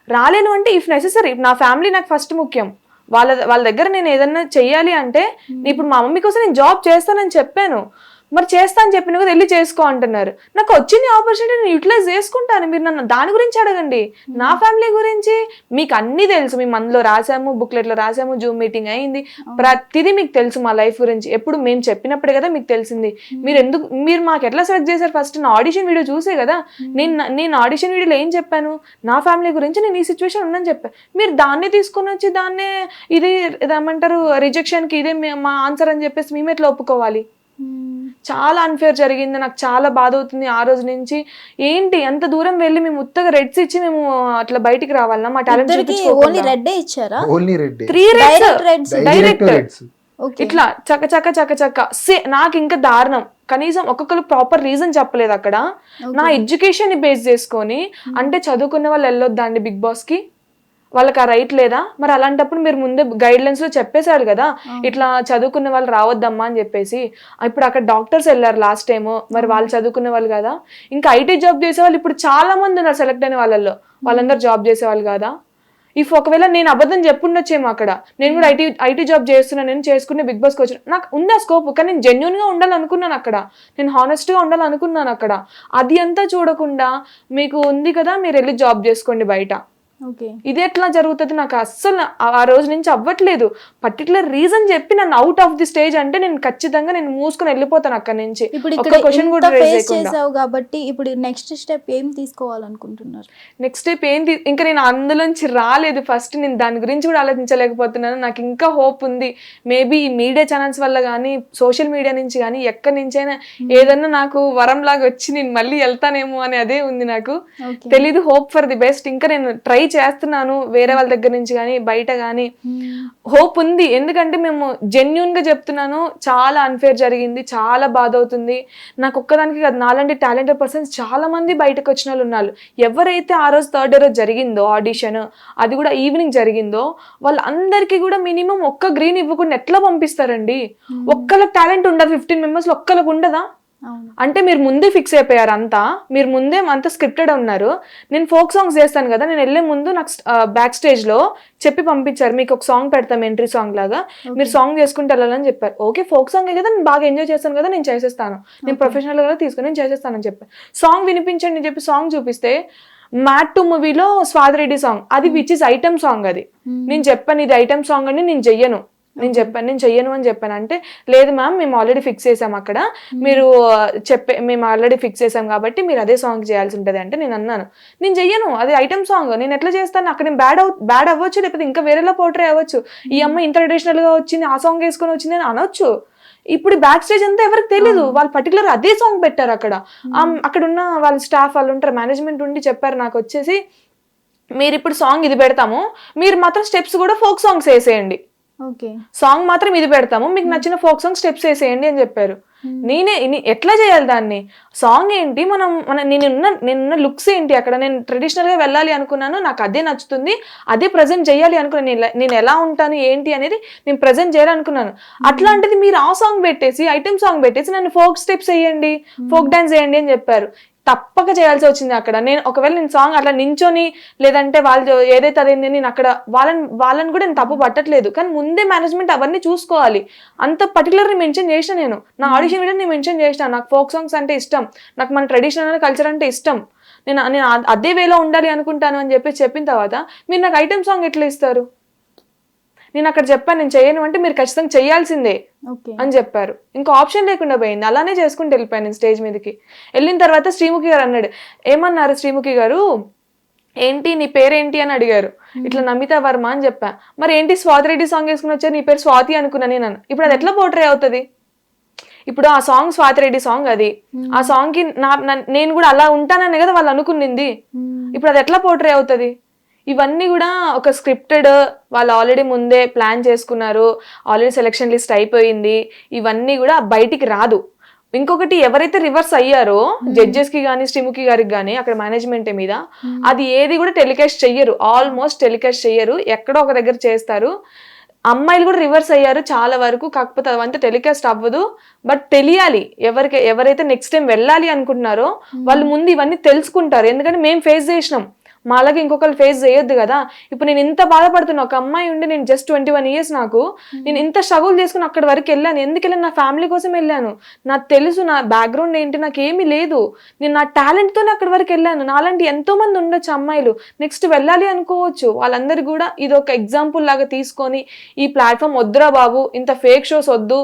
రాలేను అంటే if necessary నా ఫ్యామిలీ నాకు ఫస్ట్ ముఖ్యం. వాళ్ళ దగ్గర నేను ఏదన్నా చెయ్యాలి అంటే ఇప్పుడు మా మమ్మీ కోసం నేను జాబ్ చేస్తానని చెప్పాను, మరి చేస్తా అని చెప్పిన కదా వెళ్ళి చేసుకో అంటున్నారు. నాకు వచ్చింది ఆపర్చునిటీ నేను యూటిలైజ్ చేసుకుంటాను. మీరు నన్ను దాని గురించి అడగండి. నా ఫ్యామిలీ గురించి మీకు అన్నీ తెలుసు. మేము అందులో రాసాము, బుక్లెట్లో రాసాము, జూమ్ మీటింగ్ అయింది, ప్రతిదీ మీకు తెలుసు. మా లైఫ్ గురించి ఎప్పుడు మేము చెప్పినప్పుడే కదా మీకు తెలిసింది. మీరు మాకు ఎట్లా సెలెక్ట్ చేశారు? ఫస్ట్ నా ఆడిషన్ వీడియో చూసే కదా. నేను ఆడిషన్ వీడియోలో ఏం చెప్పాను? నా ఫ్యామిలీ గురించి నేను ఈ సిచ్యువేషన్ ఉందని చెప్పాను. మీరు దాన్నే తీసుకొని వచ్చి దాన్నే ఇది ఏమంటారు రిజెక్షన్కి ఇదే మా ఆన్సర్ అని చెప్పేసి మేము ఎట్లా ఒప్పుకోవాలి? చాలా అన్ఫేర్ జరిగింది. నాకు చాలా బాధ అవుతుంది. ఆ రోజు నుంచి ఏంటి అంత దూరం వెళ్ళి మేము ఉత్తగా రెడ్స్ ఇచ్చి మేము అట్లా బయటికి రావాలన్నా మా టాలెంట్ ఓన్లీ రెడ్ ఇచ్చారా? ఓన్లీ రెడ్, 3 రెడ్స్ డైరెక్ట్ ఇట్లా చక్క నాకు ఇంకా దారుణం. కనీసం ఒక్కొక్కరు ప్రాపర్ రీజన్ చెప్పలేదు అక్కడ. నా ఎడ్యుకేషన్ ని బేస్ చేసుకొని అంటే చదువుకున్న వాళ్ళు వెళ్ళొద్దండి బిగ్ బాస్ కి, వాళ్ళకి ఆ రైట్ లేదా? మరి అలాంటప్పుడు మీరు ముందే గైడ్ లైన్స్ లో చెప్పేశారు కదా ఇట్లా చదువుకునే వాళ్ళు రావద్దమ్మా అని చెప్పేసి. ఇప్పుడు అక్కడ డాక్టర్స్ వెళ్ళారు లాస్ట్ టైం, మరి వాళ్ళు చదువుకునే వాళ్ళు కదా. ఇంకా ఐటీ జాబ్ చేసే వాళ్ళు ఇప్పుడు చాలా మంది ఉన్నారు సెలెక్ట్ అయిన వాళ్ళల్లో, వాళ్ళందరూ జాబ్ చేసేవాళ్ళు కదా. ఇఫ్ ఒకవేళ నేను అబద్ధం చెప్పుండొచ్చేమో అక్కడ, నేను కూడా ఐటీ జాబ్ చేస్తున్నాను, నేను చేసుకునే బిగ్ బాస్కి వచ్చిన నాకు ఉంది ఆ స్కోప్, కానీ నేను జెన్యున్ గా ఉండాలనుకున్నాను అక్కడ, నేను హానెస్ట్ గా ఉండాలనుకున్నాను అక్కడ. అది అంతా చూడకుండా మీకు ఉంది కదా మీరు వెళ్ళి జాబ్ చేసుకోండి బయట, ఇది ఎట్లా జరుగుతుంది? నాకు అస్సలు ఆ రోజు నుంచి అవ్వట్లేదు. పర్టికులర్ రీజన్ చెప్పి నన్ను అవుట్ ఆఫ్ ది స్టేజ్ అంటే నేను ఖచ్చితంగా నేను మూసుకొని వెళ్ళిపోతాను అక్కడి నుంచి. ఒక క్వశ్చన్ కూడా రేజ్ చేసావు కాబట్టి ఇప్పుడు నెక్స్ట్ స్టెప్ ఏం తీసుకోవాలనుకుంటున్నారు? నెక్స్ట్ స్టెప్ ఏంటి, ఇంకా నేను అందులోంచి రాలేదు. ఫస్ట్ నేను దాని గురించి కూడా ఆలోచించలేకపోతున్నాను. నాకు ఇంకా హోప్ ఉంది. మేబీ ఈ మీడియా ఛానల్స్ వల్ల కానీ సోషల్ మీడియా నుంచి కానీ ఎక్కడి నుంచైనా ఏదన్నా నాకు వరం లాగా వచ్చి నేను మళ్ళీ వెళ్తానేమో అని అదే ఉంది నాకు. తెలీదు. Hope for the best. ఇంకా నేను ట్రై చేస్తున్నాను వేరే వాళ్ళ దగ్గర నుంచి కానీ బయట కానీ. హోప్ ఉంది, ఎందుకంటే మేము జెన్యున్ గా చెప్తున్నాను. చాలా అన్ఫేర్ జరిగింది, చాలా బాధ అవుతుంది. నాకు ఒక్కదానికి కాదు, నాలాంటి టాలెంటెడ్ పర్సన్స్ చాలా మంది బయటకు వచ్చిన వాళ్ళు ఉన్నారు. ఎవరైతే ఆ రోజు థర్డ్ డే రోజు జరిగిందో ఆడిషన్, అది కూడా ఈవినింగ్ జరిగిందో, వాళ్ళందరికీ కూడా మినిమం ఒక్క గ్రీన్ ఇవ్వకుండా ఎట్లా పంపిస్తారండి? ఒక్కళ్ళకి టాలెంట్ ఉండదు, 15 మెంబర్స్ లో ఒక్కళ్ళకి ఉండదా? అంటే మీరు ముందే ఫిక్స్ అయిపోయారు అంతా, మీరు ముందే అంతా స్క్రిప్టెడ్ ఉన్నారు. నేను ఫోక్ సాంగ్స్ చేస్తాను కదా, నేను వెళ్ళే ముందు నాకు బ్యాక్ స్టేజ్ లో చెప్పి పంపించారు, మీకు ఒక సాంగ్ పెడతాం ఎంట్రీ సాంగ్ లాగా, మీరు సాంగ్ చేసుకుంటే వెళ్ళాలని చెప్పారు. ఓకే, ఫోక్ సాంగ్ కదా, నేను బాగా ఎంజాయ్ చేస్తాను కదా, నేను చేసేస్తాను, నేను ప్రొఫెషనల్ గా తీసుకుని నేను చేసేస్తానని చెప్పాను. సాంగ్ వినిపించండి అని చెప్పి సాంగ్ చూపిస్తే మ్యాట్ 2 మూవీలో స్వాతిరెడ్డి సాంగ్, అది విచ్ ఇస్ ఐటమ్ సాంగ్. అది నేను చెప్పాను ఇది ఐటమ్ సాంగ్ అని నేను చెయ్యను, నేను చెయ్యను అని చెప్పాను. అంటే లేదు మ్యామ్, మేము ఆల్రెడీ ఫిక్స్ చేసాం అక్కడ, మీరు మేము ఆల్రెడీ ఫిక్స్ చేసాం కాబట్టి మీరు అదే సాంగ్ చేయాల్సి ఉంటుంది అంటే నేను అన్నాను నేను చెయ్యను, అది ఐటమ్ సాంగ్, నేను ఎట్లా చేస్తాను? అక్కడ నేను బ్యాడ్ అవ్వచ్చు, లేకపోతే ఇంకా వేరేలా పోర్ట్రే అవ్వచ్చు. ఈ అమ్మాయి ఇంత ట్రెడిషనల్ గా వచ్చింది, ఆ సాంగ్ వేసుకొని వచ్చింది అని అనొచ్చు. ఇప్పుడు బ్యాక్ స్టేజ్ అంతా ఎవరికి తెలియదు, వాళ్ళు పర్టికులర్ అదే సాంగ్ పెట్టారు అక్కడ. అక్కడ ఉన్న వాళ్ళ స్టాఫ్ వాళ్ళు ఉంటారు, మేనేజ్మెంట్ ఉండి చెప్పారు నాకు వచ్చేసి, మీరు ఇప్పుడు సాంగ్ ఇది పెడతాము, మీరు మాత్రం స్టెప్స్ కూడా ఫోక్ సాంగ్స్ వేసేయండి, సాంగ్ మాత్రం ఇది పెడతాము, మీకు నచ్చిన ఫోక్ సాంగ్ స్టెప్స్ వేసేయండి అని చెప్పారు. నేనే ఎట్లా చేయాలి దాన్ని? సాంగ్ ఏంటి, నేనున్న లుక్స్ ఏంటి, అక్కడ నేను ట్రెడిషనల్ గా వెళ్ళాలి అనుకున్నాను, నాకు అదే నచ్చుతుంది, అదే ప్రజెంట్ చేయాలి అనుకున్నాను, నేను ఎలా ఉంటాను ఏంటి అనేది నేను ప్రజెంట్ చేయాలనుకున్నాను. అట్లాంటిది మీరు ఆ సాంగ్ పెట్టేసి ఐటమ్ సాంగ్ పెట్టేసి నన్ను ఫోక్ స్టెప్స్ వేయండి, ఫోక్ డాన్స్ వేయండి అని చెప్పారు. తప్పక చేయాల్సి వచ్చింది అక్కడ. ఒకవేళ నేను సాంగ్ అట్లా నించొని లేదంటే వాళ్ళు ఏదైతే అదేంటి నేను అక్కడ వాళ్ళని కూడా నేను తప్పు పట్టట్లేదు, కానీ ముందే మేనేజ్మెంట్ అవన్నీ చూసుకోవాలి. అంత పర్టికులర్గా మెన్షన్ చేసిన నేను నా ఆడిషన్ వీడియో నేను మెన్షన్ చేసిన, నాకు ఫోక్ సాంగ్స్ అంటే ఇష్టం, నాకు మన ట్రెడిషనల్ కల్చర్ అంటే ఇష్టం, నేను అదే వేలో ఉండాలి అనుకుంటాను అని చెప్పిన తర్వాత మీరు నాకు ఐటమ్ సాంగ్ ఎట్లా ఇస్తారు? నేను అక్కడ చెప్పాను నేను చేయను అంటే మీరు ఖచ్చితంగా చేయాల్సిందే అని చెప్పారు. ఇంకో ఆప్షన్ లేకుండా పోయింది. అలానే చేసుకుంటూ వెళ్ళిపోయాను నేను స్టేజ్ మీదకి. వెళ్ళిన తర్వాత శ్రీముఖి గారు అన్నాడు, ఏమన్నారు శ్రీముఖి గారు, ఏంటి నీ పేరేంటి అని అడిగారు. ఇట్లా నమిత వర్మ అని చెప్పా. మరి ఏంటి స్వాతిరెడ్డి సాంగ్ వేసుకుని వచ్చారు, నీ పేరు స్వాతి అనుకున్నా నేను. ఇప్పుడు అది ఎట్లా పోర్ట్రే అవుతుంది? ఇప్పుడు ఆ సాంగ్ స్వాతిరెడ్డి సాంగ్, అది ఆ సాంగ్ కి నేను కూడా అలా ఉంటానని కదా వాళ్ళు అనుకునింది. ఇప్పుడు అది ఎట్లా పోర్ట్రే అవుతుంది? ఇవన్నీ కూడా ఒక స్క్రిప్టెడ్, వాళ్ళు ఆల్రెడీ ముందే ప్లాన్ చేసుకున్నారు, ఆల్రెడీ సెలెక్షన్ లిస్ట్ అయిపోయింది, ఇవన్నీ కూడా బయటికి రాదు. ఇంకొకటి, ఎవరైతే రివర్స్ అయ్యారో జడ్జెస్ కి కానీ శ్రీముఖి గారికి కానీ అక్కడ మేనేజ్మెంట్ మీద, అది ఏది కూడా టెలికాస్ట్ చెయ్యరు, ఆల్మోస్ట్ టెలికాస్ట్ చెయ్యరు, ఎక్కడో ఒక దగ్గర చేస్తారు. అమ్మాయిలు కూడా రివర్స్ అయ్యారు చాలా వరకు, కాకపోతే అవంతా టెలికాస్ట్ అవ్వదు. బట్ తెలియాలి, ఎవరైతే నెక్స్ట్ టైం వెళ్ళాలి అనుకుంటున్నారో వాళ్ళు ముందు ఇవన్నీ తెలుసుకుంటారు. ఎందుకంటే మేము ఫేస్ చేసినాం, మాలాగా ఇంకొకరు ఫేస్ చేయొద్దు కదా. ఇప్పుడు నేను ఇంత బాధపడుతున్నా, ఒక అమ్మాయి ఉండి నేను జస్ట్ 21 years నాకు, నేను ఇంత స్ట్రగుల్ చేసుకుని అక్కడి వరకు వెళ్ళాను. ఎందుకు వెళ్ళాను? నా ఫ్యామిలీ కోసం వెళ్ళాను. నాకు తెలుసు నా బ్యాక్గ్రౌండ్ ఏంటి, నాకు ఏమీ లేదు. నేను నా టాలెంట్తోనే అక్కడి వరకు వెళ్ళాను. నాలాంటి ఎంతో మంది ఉండొచ్చు అమ్మాయిలు, నెక్స్ట్ వెళ్ళాలి అనుకోవచ్చు. వాళ్ళందరూ కూడా ఇది ఒక ఎగ్జాంపుల్ లాగా తీసుకొని ఈ ప్లాట్ఫామ్ వద్దురా బాబు, ఇంత ఫేక్ షోస్ వద్దు,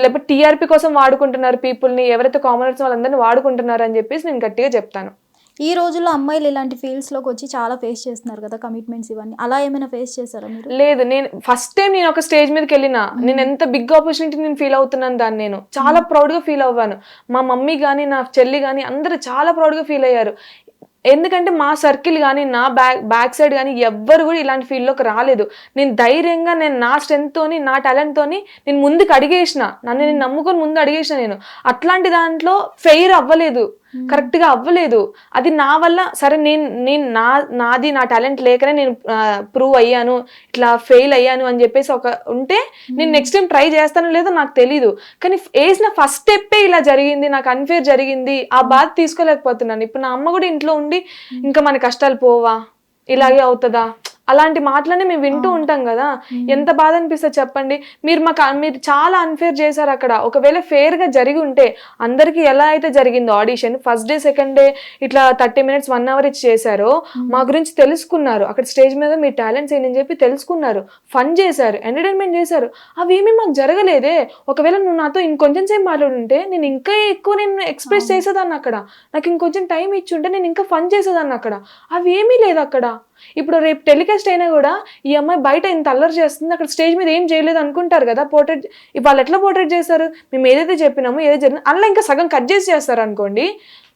లేకపోతే టీఆర్పీ కోసం వాడుకుంటున్నారు పీపుల్ని, ఎవరైతే కామనర్స్ వాళ్ళందరినీ వాడుకుంటున్నారు అని చెప్పేసి నేను గట్టిగా చెప్తాను. ఈ రోజుల్లో అమ్మాయిలు ఇలాంటి ఫీల్డ్స్లోకి వచ్చి చాలా ఫేస్ చేస్తున్నారు కదా, కమిట్మెంట్స్ ఇవన్నీ. అలా ఏమైనా ఫేస్ చేశారా మీరు? లేదు, నేను ఫస్ట్ టైం నేను ఒక స్టేజ్ మీదకి వెళ్ళినా, నేను ఎంత బిగ్ ఆపర్చునిటీ నేను ఫీల్ అవుతున్నాను దాన్ని, నేను చాలా ప్రౌడ్గా ఫీల్ అవ్వాను. మా మమ్మీ కానీ నా చెల్లి కానీ అందరూ చాలా ప్రౌడ్గా ఫీల్ అయ్యారు. ఎందుకంటే మా సర్కిల్ కానీ నా బ్యాక్ సైడ్ కానీ ఎవ్వరు కూడా ఇలాంటి ఫీల్డ్లోకి రాలేదు. నేను ధైర్యంగా నేను నా స్ట్రెంగ్త్తోని నా టాలెంట్తోని నేను ముందుకు అడిగేసిన, నన్ను నేను నమ్ముకొని ముందు అడిగేసిన. నేను అట్లాంటి దాంట్లో ఫెయిర్ అవ్వలేదు, కరెక్ట్గా అవ్వలేదు. అది నా వల్ల సరే, నేను నాది నా టాలెంట్ లేకనే నేను ప్రూవ్ అయ్యాను, ఇట్లా ఫెయిల్ అయ్యాను అని చెప్పేసి ఒక ఉంటే నేను నెక్స్ట్ టైం ట్రై చేస్తానో లేదో నాకు తెలీదు. కానీ వేసిన ఫస్ట్ స్టెప్పే ఇలా జరిగింది, నాకు అన్ఫేర్ జరిగింది, ఆ బాధ తీసుకోలేకపోతున్నాను. ఇప్పుడు నా అమ్మ కూడా ఇంట్లో ఉండి ఇంకా మన కష్టాలు పోవా, ఇలాగే అవుతుందా, అలాంటి మాటలనే మేము వింటూ ఉంటాం కదా. ఎంత బాధ అనిపిస్తుంది చెప్పండి. మీరు చాలా అన్ఫేర్ చేశారు అక్కడ. ఒకవేళ ఫేర్ గా జరిగి ఉంటే, అందరికి ఎలా అయితే జరిగిందో audition, first day second day ఇట్లా 30 minutes 1 hour ఇచ్చి చేశారో, మా గురించి తెలుసుకున్నారు, అక్కడ స్టేజ్ మీద మీ టాలెంట్స్ ఏంటని చెప్పి తెలుసుకున్నారు, ఫన్ చేశారు, ఎంటర్టైన్మెంట్ చేశారు. అవేమీ మాకు జరగలేదే. ఒకవేళ నువ్వు నాతో ఇంకొంచెం సేపు మాట్లాడుంటే నేను ఇంకా ఎక్కువ నేను ఎక్స్ప్రెస్ చేసేదాన్ని అక్కడ, నాకు ఇంకొంచెం టైం ఇచ్చి ఉంటే నేను ఇంకా ఫన్ చేసేదాన్ని అక్కడ. అవేమీ లేదు అక్కడ. ఇప్పుడు రేపు టెలికాస్ట్ అయినా కూడా ఈ అమ్మాయి బయట ఇంత అల్లరి చేస్తుంది, అక్కడ స్టేజ్ మీద ఏం చేయలేదు అనుకుంటారు కదా. పోర్ట్రేట్ వాళ్ళు ఎట్లా పోర్ట్రేట్ చేశారు, మేము ఏదైతే చెప్పినామో ఏదైతే జరిగింది అలా ఇంకా సగం కట్ చేసి చేస్తారు అనుకోండి.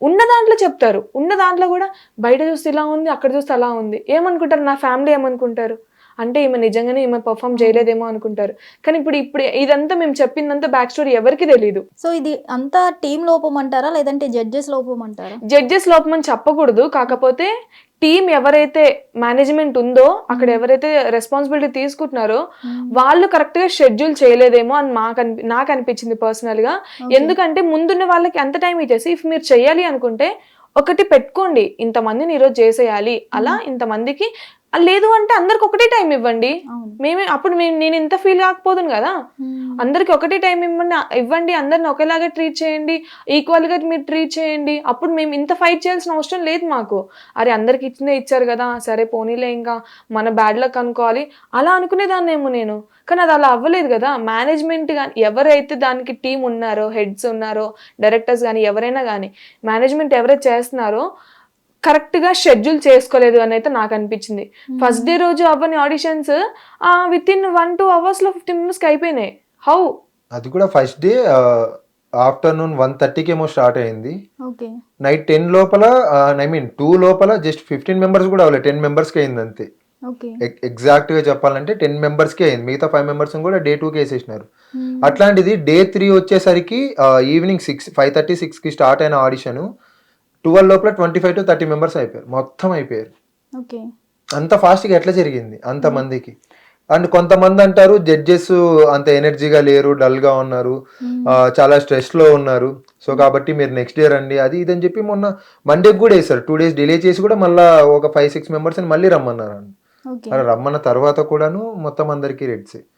ఉన్న దాంట్లో చెప్తారు, ఉన్న దాంట్లో కూడా బయట చూస్తే ఇలా ఉంది, అక్కడ చూస్తే అలా ఉంది. ఏమనుకుంటారు నా ఫ్యామిలీ, ఏమనుకుంటారు అంటే ఈమె నిజంగానే ఈమె పర్ఫామ్ చేయలేదేమో అనుకుంటారు. కానీ ఇప్పుడు ఇదంతా మేము చెప్పిందంతా బ్యాక్ స్టోరీ ఎవరికి తెలియదు. సో ఇది అంతా టీం లోపం అంటారా, లేదంటే జడ్జెస్ లోపం అంటారా? జడ్జెస్ లోపం అని చెప్పకూడదు, కాకపోతే టీం ఎవరైతే మేనేజ్మెంట్ ఉందో, అక్కడ ఎవరైతే రెస్పాన్సిబిలిటీ తీసుకుంటున్నారో వాళ్ళు కరెక్ట్ గా షెడ్యూల్ చేయలేదేమో అని నాకు అనిపించింది పర్సనల్ గా. ఎందుకంటే ముందున్న వాళ్ళకి ఎంత టైం ఇచ్చేసి, ఇఫ్ మీరు చెయ్యాలి అనుకుంటే ఒకటి పెట్టుకోండి, ఇంతమందిని ఈరోజు చేసేయాలి, అలా ఇంతమందికి. లేదు అంటే అందరికి ఒకటే టైం ఇవ్వండి. అప్పుడు నేను ఇంత ఫీల్ కాకపోదును కదా. అందరికి ఒకటే టైం ఇవ్వండి, అందరిని ఒకేలాగా ట్రీట్ చేయండి, ఈక్వల్ గా మీరు ట్రీట్ చేయండి. అప్పుడు మేము ఇంత ఫైట్ చేయాల్సిన అవసరం లేదు మాకు. అరే అందరికి ఇచ్చారు కదా, సరే పోనీలే, ఇంకా మన బ్యాడ్ లక్ అనుకోవాలి, అలా అనుకునేదాన్నేమో నేను. కానీ అది అలా అవ్వలేదు కదా. మేనేజ్మెంట్ కానీ ఎవరైతే దానికి టీం ఉన్నారో, హెడ్స్ ఉన్నారో, డైరెక్టర్స్ కానీ ఎవరైనా కానీ, మేనేజ్మెంట్ ఎవరైతే చేస్తున్నారో కరెక్ట్ గా షెడ్యూల్ చేసుకోలేదు అని అయితే నాకు అనిపించింది. ఫస్ట్ డే రోజు అవ్వని ఆడిషన్స్ విత్ ఇన్ 1-2 hours లో 15 members అయిపోయినాయి. హౌ? అది కూడా ఫస్ట్ డే ఆఫ్టర్నూన్ 1:30కి ఏమో స్టార్ట్ అయింది. నైట్ 10 లోపల, 2 లోపల జస్ట్ 15 members కూడా అవ్వలేదు, 10 members కి అయింది అంతే. ఎగ్జాక్ట్ గా చెప్పాలంటే 10 members కి అయింది. మిగతా 5 members కూడా డే 2కి వేసేసినారు. అట్లాంటిది డే 3 వచ్చేసరికి ఈవినింగ్ 5:30-6కి స్టార్ట్ అయిన ఆడిషన్ 12 లోపల 25 to 30 members అయిపోయారు, మొత్తం అయిపోయారు. అంత ఫాస్ట్గా ఎట్లా జరిగింది అంత మందికి? అండ్ కొంతమంది అంటారు జడ్జెస్ అంత ఎనర్జీగా లేరు, డల్ గా ఉన్నారు, చాలా స్ట్రెస్ లో ఉన్నారు, సో కాబట్టి మీరు నెక్స్ట్ డే రండి అది ఇదని చెప్పి మొన్న మండేకి కూడా వేశారు. 2 days డిలే చేసి కూడా మళ్ళీ ఒక 5-6 members మళ్ళీ రమ్మన్నారు. రమ్మన్న తర్వాత కూడాను మొత్తం అందరికీ రెడ్సే.